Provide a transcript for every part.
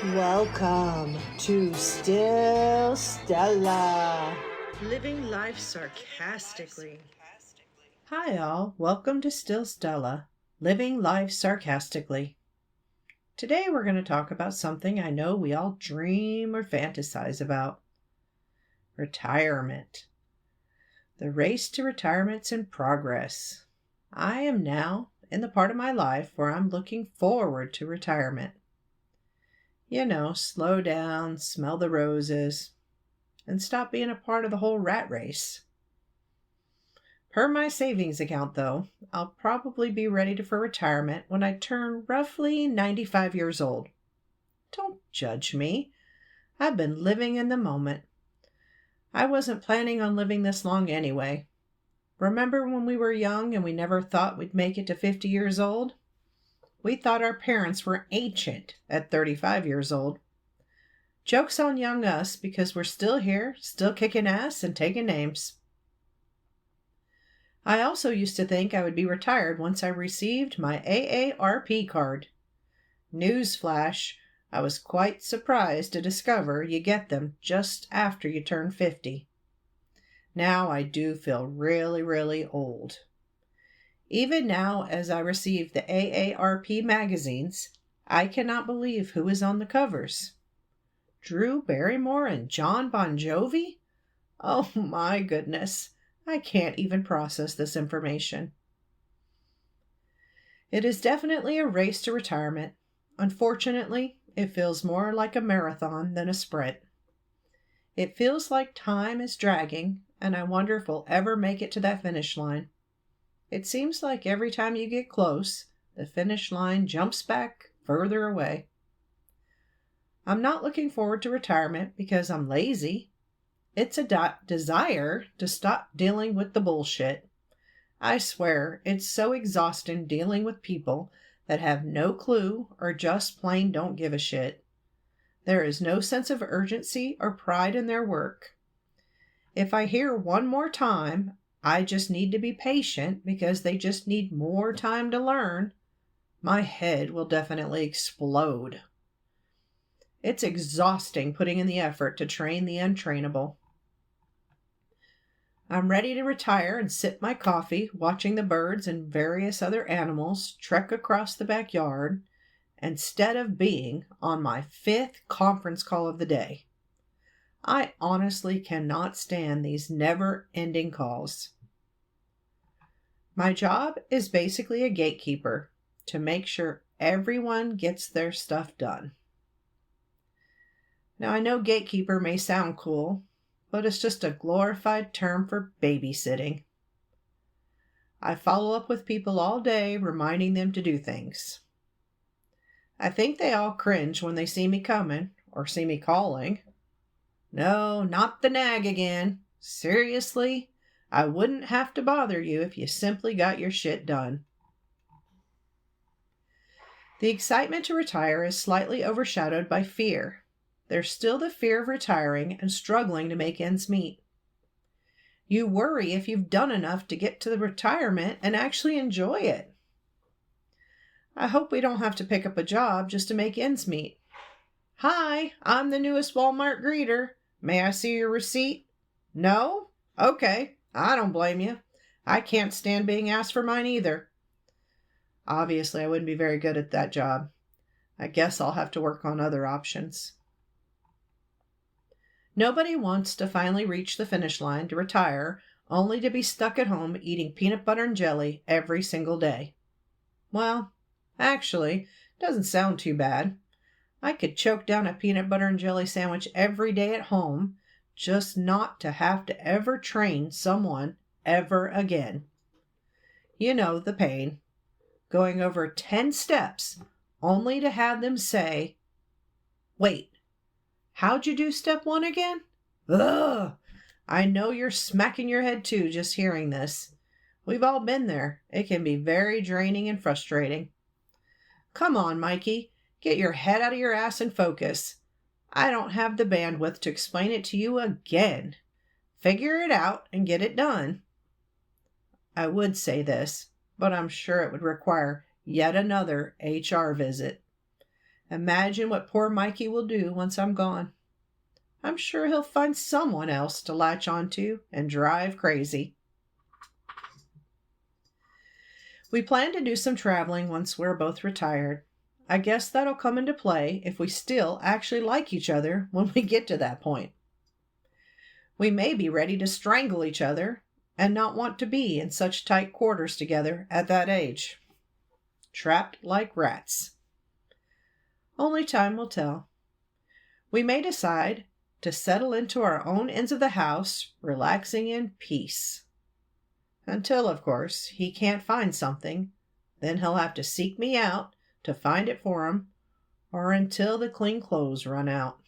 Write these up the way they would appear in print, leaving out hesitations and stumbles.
Welcome to Stella. Living life sarcastically. Hi, all. Welcome to Still Stella, Living Life Sarcastically. Today we're going to talk about something I know we all dream or fantasize about retirement. The race to retirement's in progress. I am now in the part of my life where I'm looking forward to retirement. Slow down, smell the roses, and stop being a part of the whole rat race. Per my savings account, though, I'll probably be ready for retirement when I turn roughly 95 years old. Don't judge me. I've been living in the moment. I wasn't planning on living this long anyway. Remember when we were young and we never thought we'd make it to 50 years old? We thought our parents were ancient at 35 years old. Joke's on young us because we're still here, still kicking ass and taking names. I also used to think I would be retired once I received my AARP card. Newsflash, I was quite surprised to discover you get them just after you turn 50. Now I do feel really, really old. Even now, as I receive the AARP magazines, I cannot believe who is on the covers. Drew Barrymore and John Bon Jovi? Oh my goodness, I can't even process this information. It is definitely a race to retirement. Unfortunately, it feels more like a marathon than a sprint. It feels like time is dragging, and I wonder if we'll ever make it to that finish line. It seems like every time you get close, the finish line jumps back further away. I'm not looking forward to retirement because I'm lazy. It's a desire to stop dealing with the bullshit. I swear, it's so exhausting dealing with people that have no clue or just plain don't give a shit. There is no sense of urgency or pride in their work. If I hear one more time, I just need to be patient because they just need more time to learn, my head will definitely explode. It's exhausting putting in the effort to train the untrainable. I'm ready to retire and sip my coffee, watching the birds and various other animals trek across the backyard, instead of being on my 5th conference call of the day. I honestly cannot stand these never-ending calls. My job is basically a gatekeeper to make sure everyone gets their stuff done. Now, I know gatekeeper may sound cool, but it's just a glorified term for babysitting. I follow up with people all day, reminding them to do things. I think they all cringe when they see me coming or see me calling. No, not the nag again. Seriously, I wouldn't have to bother you if you simply got your shit done. The excitement to retire is slightly overshadowed by fear. There's still the fear of retiring and struggling to make ends meet. You worry if you've done enough to get to the retirement and actually enjoy it. I hope we don't have to pick up a job just to make ends meet. Hi, I'm the newest Walmart greeter. May I see your receipt? No? Okay, I don't blame you. I can't stand being asked for mine either. Obviously, I wouldn't be very good at that job. I guess I'll have to work on other options. Nobody wants to finally reach the finish line to retire, only to be stuck at home eating peanut butter and jelly every single day. Well, actually, it doesn't sound too bad. I could choke down a peanut butter and jelly sandwich every day at home, just not to have to ever train someone ever again. You know the pain. Going over 10 steps, only to have them say, "Wait, how'd you do step 1 again?" Ugh! I know you're smacking your head too just hearing this. We've all been there. It can be very draining and frustrating. Come on, Mikey. Get your head out of your ass and focus. I don't have the bandwidth to explain it to you again. Figure it out and get it done. I would say this, but I'm sure it would require yet another HR visit. Imagine what poor Mikey will do once I'm gone. I'm sure he'll find someone else to latch onto and drive crazy. We plan to do some traveling once we're both retired. I guess that'll come into play if we still actually like each other when we get to that point. We may be ready to strangle each other and not want to be in such tight quarters together at that age. Trapped like rats. Only time will tell. We may decide to settle into our own ends of the house, relaxing in peace. Until, of course, he can't find something. Then he'll have to seek me out to find it for him, or until the clean clothes run out.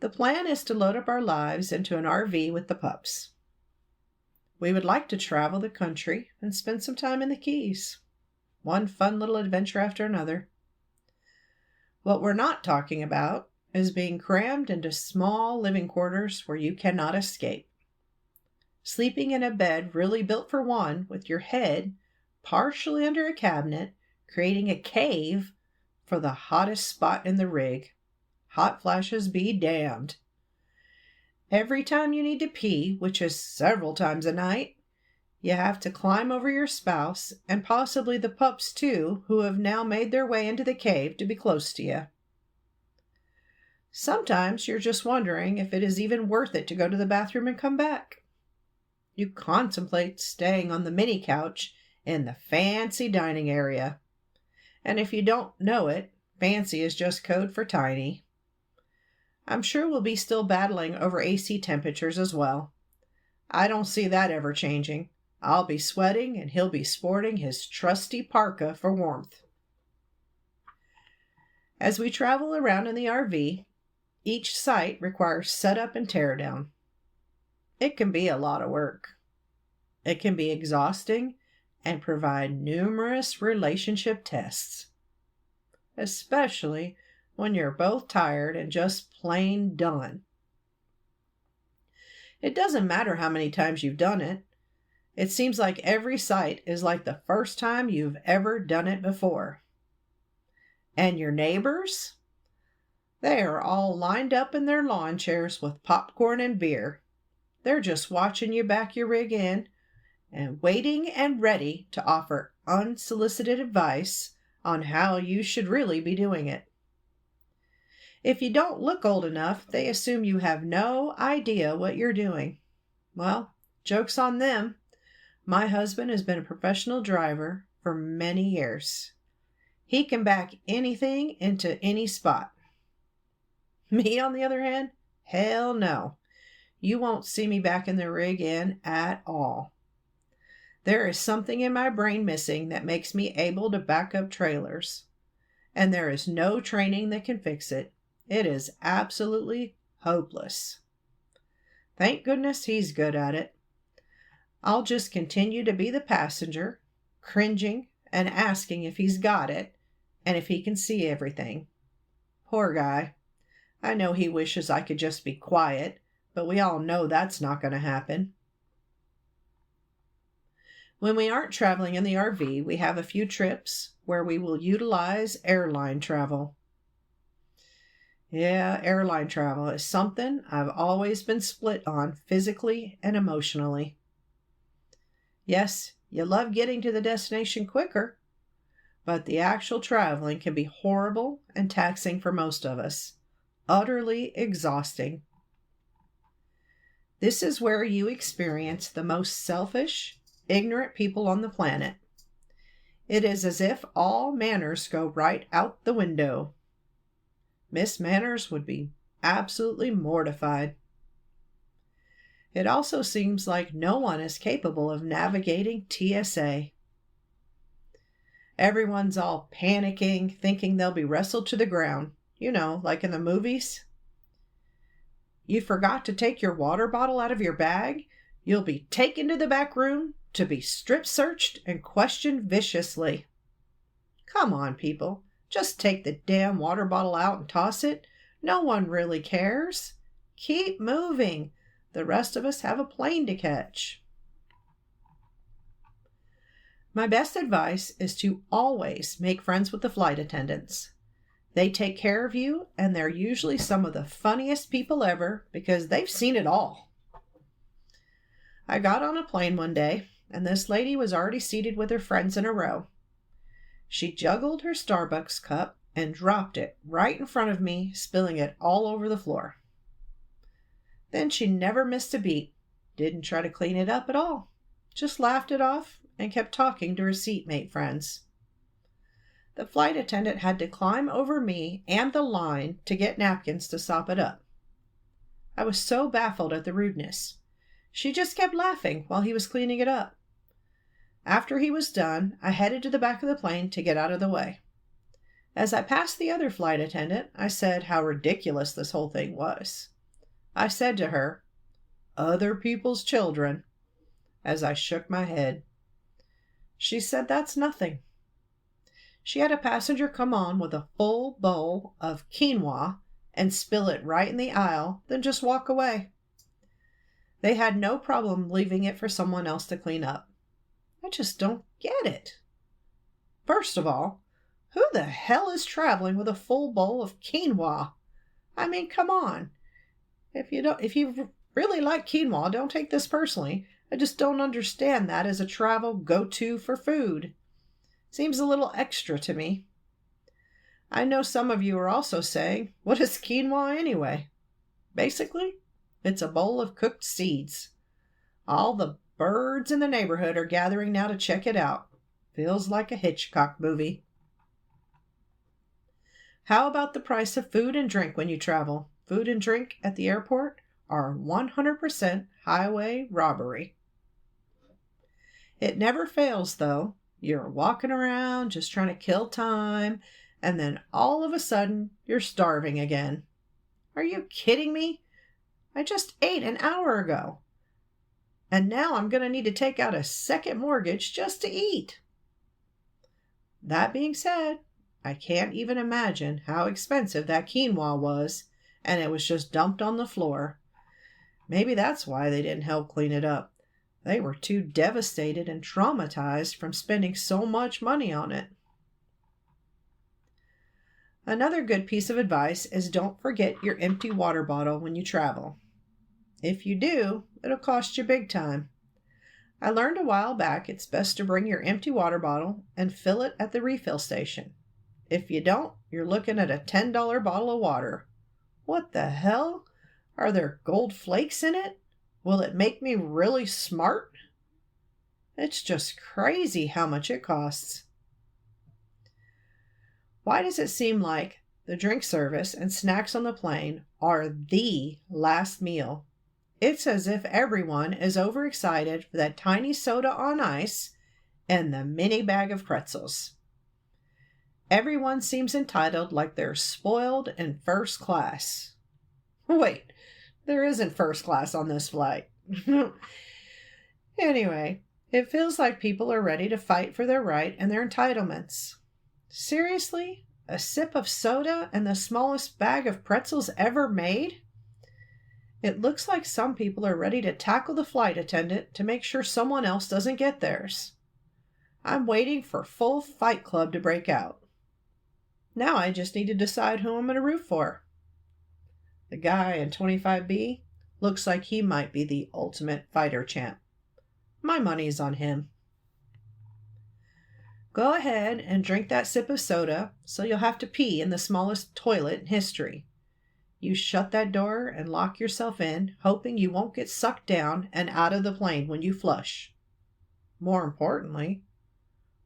The plan is to load up our lives into an RV with the pups. We would like to travel the country and spend some time in the Keys. One fun little adventure after another. What we're not talking about is being crammed into small living quarters where you cannot escape. Sleeping in a bed really built for one with your head partially under a cabinet, creating a cave for the hottest spot in the rig. Hot flashes be damned. Every time you need to pee, which is several times a night, you have to climb over your spouse and possibly the pups too, who have now made their way into the cave to be close to you. Sometimes you're just wondering if it is even worth it to go to the bathroom and come back. You contemplate staying on the mini couch in the fancy dining area. And if you don't know it, fancy is just code for tiny. I'm sure we'll be still battling over AC temperatures as well. I don't see that ever changing. I'll be sweating and he'll be sporting his trusty parka for warmth. As we travel around in the RV, each site requires setup and teardown. It can be a lot of work. It can be exhausting and provide numerous relationship tests, especially when you're both tired and just plain done. It doesn't matter how many times you've done it. It seems like every site is like the first time you've ever done it before. And your neighbors? They are all lined up in their lawn chairs with popcorn and beer. They're just watching you back your rig in and waiting and ready to offer unsolicited advice on how you should really be doing it. If you don't look old enough, they assume you have no idea what you're doing. Well, joke's on them. My husband has been a professional driver for many years. He can back anything into any spot. Me, on the other hand, hell no. You won't see me back in the rig in at all. There is something in my brain missing that makes me able to back up trailers. And there is no training that can fix it. It is absolutely hopeless. Thank goodness he's good at it. I'll just continue to be the passenger, cringing and asking if he's got it and if he can see everything. Poor guy. I know he wishes I could just be quiet, but we all know that's not going to happen. When we aren't traveling in the RV, we have a few trips where we will utilize airline travel. Yeah, airline travel is something I've always been split on physically and emotionally. Yes, you love getting to the destination quicker, but the actual traveling can be horrible and taxing for most of us. Utterly exhausting. This is where you experience the most selfish, ignorant people on the planet. It is as if all manners go right out the window. Miss Manners would be absolutely mortified. It also seems like no one is capable of navigating TSA. Everyone's all panicking, thinking they'll be wrestled to the ground. You know, like in the movies. You forgot to take your water bottle out of your bag? You'll be taken to the back room to be strip searched and questioned viciously. Come on, people. Just take the damn water bottle out and toss it. No one really cares. Keep moving. The rest of us have a plane to catch. My best advice is to always make friends with the flight attendants. They take care of you, and they're usually some of the funniest people ever because they've seen it all. I got on a plane one day, and this lady was already seated with her friends in a row. She juggled her Starbucks cup and dropped it right in front of me, spilling it all over the floor. Then she never missed a beat, didn't try to clean it up at all, just laughed it off and kept talking to her seatmate friends. The flight attendant had to climb over me and the line to get napkins to sop it up. I was so baffled at the rudeness. She just kept laughing while he was cleaning it up. After he was done, I headed to the back of the plane to get out of the way. As I passed the other flight attendant, I said how ridiculous this whole thing was. I said to her, "Other people's children," as I shook my head. She said that's nothing. She had a passenger come on with a full bowl of quinoa and spill it right in the aisle, then just walk away. They had no problem leaving it for someone else to clean up. I just don't get it. First of all, who the hell is traveling with a full bowl of quinoa? I mean, come on. If you really like quinoa, don't take this personally. I just don't understand that as a travel go-to for food. Seems a little extra to me. I know some of you are also saying, what is quinoa anyway? Basically, it's a bowl of cooked seeds. All the birds in the neighborhood are gathering now to check it out. Feels like a Hitchcock movie. How about the price of food and drink when you travel? Food and drink at the airport are 100% highway robbery. It never fails, though. You're walking around just trying to kill time, and then all of a sudden, you're starving again. Are you kidding me? I just ate an hour ago. And now I'm going to need to take out a second mortgage just to eat. That being said, I can't even imagine how expensive that quinoa was, and it was just dumped on the floor. Maybe that's why they didn't help clean it up. They were too devastated and traumatized from spending so much money on it. Another good piece of advice is don't forget your empty water bottle when you travel. If you do, it'll cost you big time. I learned a while back it's best to bring your empty water bottle and fill it at the refill station. If you don't, you're looking at a $10 bottle of water. What the hell? Are there gold flakes in it? Will it make me really smart? It's just crazy how much it costs. Why does it seem like the drink service and snacks on the plane are the last meal? It's as if everyone is overexcited for that tiny soda on ice and the mini bag of pretzels. Everyone seems entitled like they're spoiled in first class. Wait, there isn't first class on this flight. Anyway, it feels like people are ready to fight for their right and their entitlements. Seriously? A sip of soda and the smallest bag of pretzels ever made? It looks like some people are ready to tackle the flight attendant to make sure someone else doesn't get theirs. I'm waiting for full Fight Club to break out. Now I just need to decide who I'm going to root for. The guy in 25B looks like he might be the ultimate fighter champ. My money's on him. Go ahead and drink that sip of soda so you'll have to pee in the smallest toilet in history. You shut that door and lock yourself in, hoping you won't get sucked down and out of the plane when you flush. More importantly,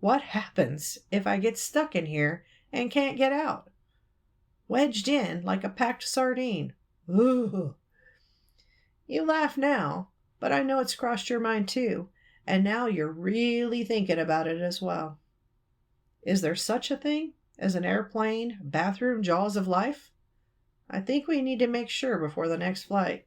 what happens if I get stuck in here and can't get out? Wedged in like a packed sardine. Ooh. You laugh now, but I know it's crossed your mind too, and now you're really thinking about it as well. Is there such a thing as an airplane bathroom jaws of life? I think we need to make sure before the next flight.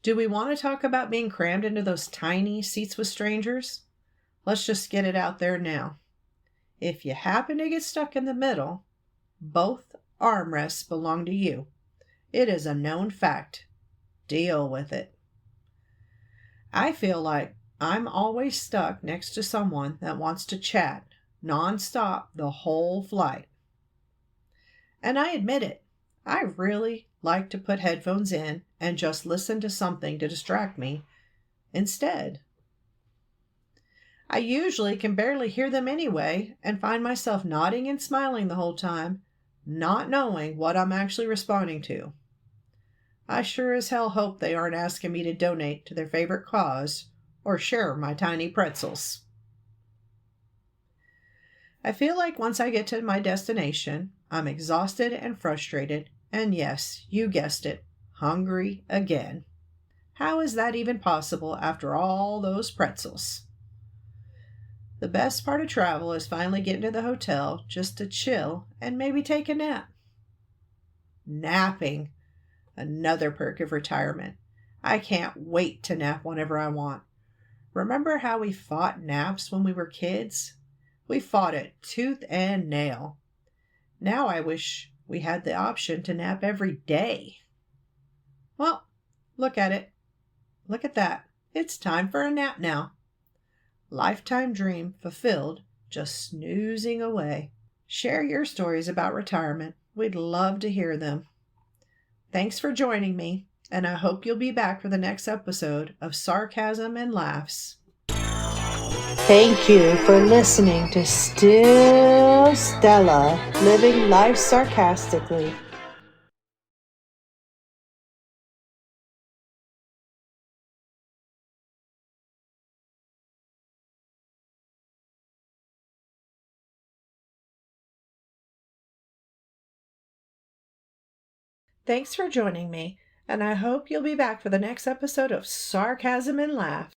Do we want to talk about being crammed into those tiny seats with strangers? Let's just get it out there now. If you happen to get stuck in the middle, both armrests belong to you. It is a known fact. Deal with it. I feel like I'm always stuck next to someone that wants to chat nonstop the whole flight. And I admit it, I really like to put headphones in and just listen to something to distract me instead. I usually can barely hear them anyway and find myself nodding and smiling the whole time, not knowing what I'm actually responding to. I sure as hell hope they aren't asking me to donate to their favorite cause or share my tiny pretzels. I feel like once I get to my destination, I'm exhausted and frustrated, and yes, you guessed it, hungry again. How is that even possible after all those pretzels? The best part of travel is finally getting to the hotel just to chill and maybe take a nap. Napping, another perk of retirement. I can't wait to nap whenever I want. Remember how we fought naps when we were kids? We fought it tooth and nail. Now I wish we had the option to nap every day. Well, look at it. Look at that. It's time for a nap now. Lifetime dream fulfilled, just snoozing away. Share your stories about retirement. We'd love to hear them. Thanks for joining me, and I hope you'll be back for the next episode of Sarcasm and Laughs. Thank you for listening to Still Stella, living life sarcastically. Thanks for joining me, and I hope you'll be back for the next episode of Sarcasm and Laughs.